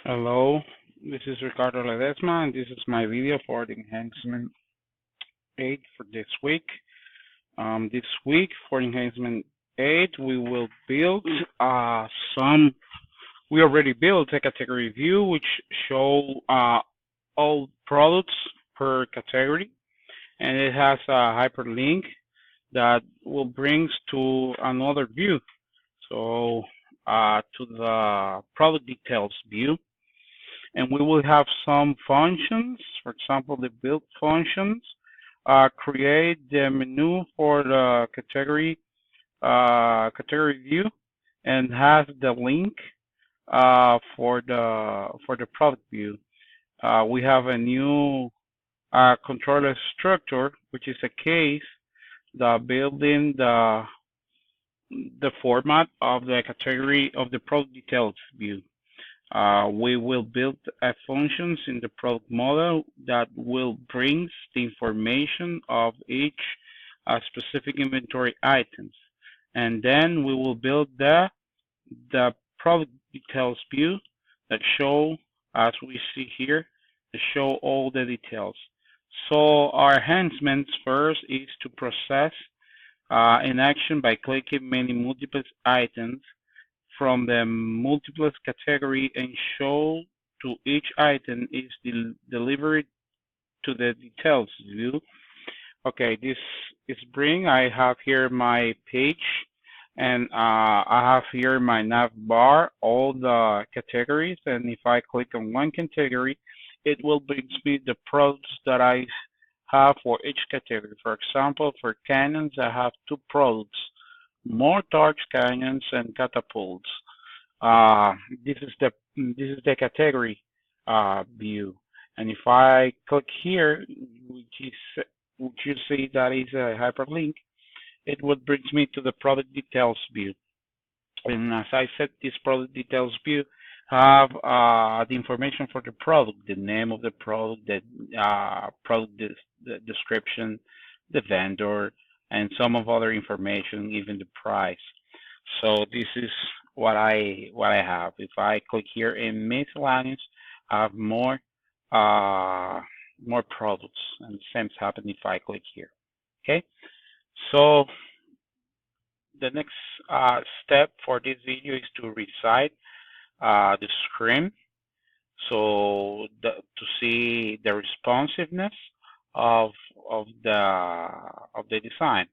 Hello, this is Ricardo Ledesma, and this is my video for the Enhancement 8 for this week. This week for Enhancement 8, we will build we already built a category view which show all products per category, and it has a hyperlink that will brings to another view, so to the product details view. And we will have some functions, for example, the build functions, create the menu for the category view, and has the link for the product view. We have a new controller structure, which is a case that building the format of the category of the product details view. We will build functions in the product model that will bring the information of each specific inventory items. And then we will build the product details view that show, as we see here, to show all the details. So our enhancements first is to process an action by clicking many multiple items from the multiples category and show to each item is delivered to the details view. Okay, this is I have here my page, and I have here my nav bar, all the categories, and if I click on one category, it will bring me the products that I have for each category. For example, for cannons, I have two products, mortars, cannons, and catapults. This is the category view, and if I click here, which you see that is a hyperlink, it would bring me to the product details view. And as I said, this product details view have the information for the product, the name of the product, the product the description, the vendor, and some of other information, even the price. So this is what I have. If I click here in miscellaneous, I have more products, and the same happens if I click here. Okay, so the next step for this video is to resize the screen, so to see the responsiveness of the design.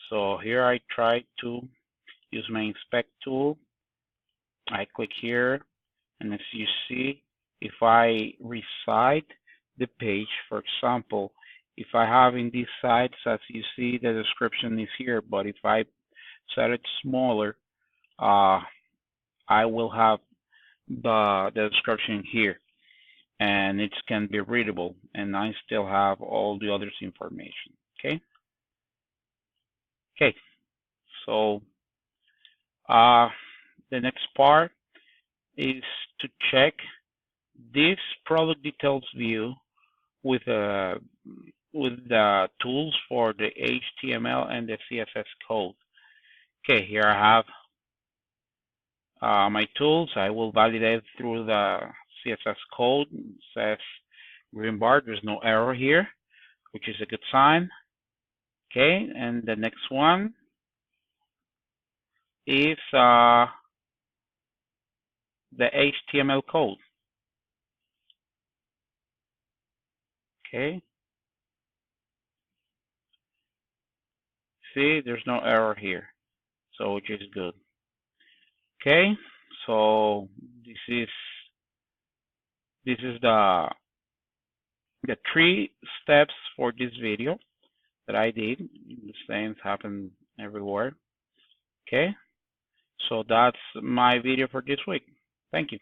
So here I try to use my inspect tool. I click here, and as you see, if I resize the page, for example, if I have in these sides, as you see, the description is here, but if I set it smaller, I will have the description here, and it can be readable, and I still have all the others information. Okay, so the next part is to check this product details view with the tools for the HTML and the CSS code. Okay, here I have my tools. I will validate through the CSS code. It says green bar, there's no error here, which is a good sign. Okay, and the next one is the HTML code. Okay, see, there's no error here, so which is good. Okay, so this is the 3 steps for this video that I did. The same happen everywhere. Okay, so that's my video for this week. Thank you.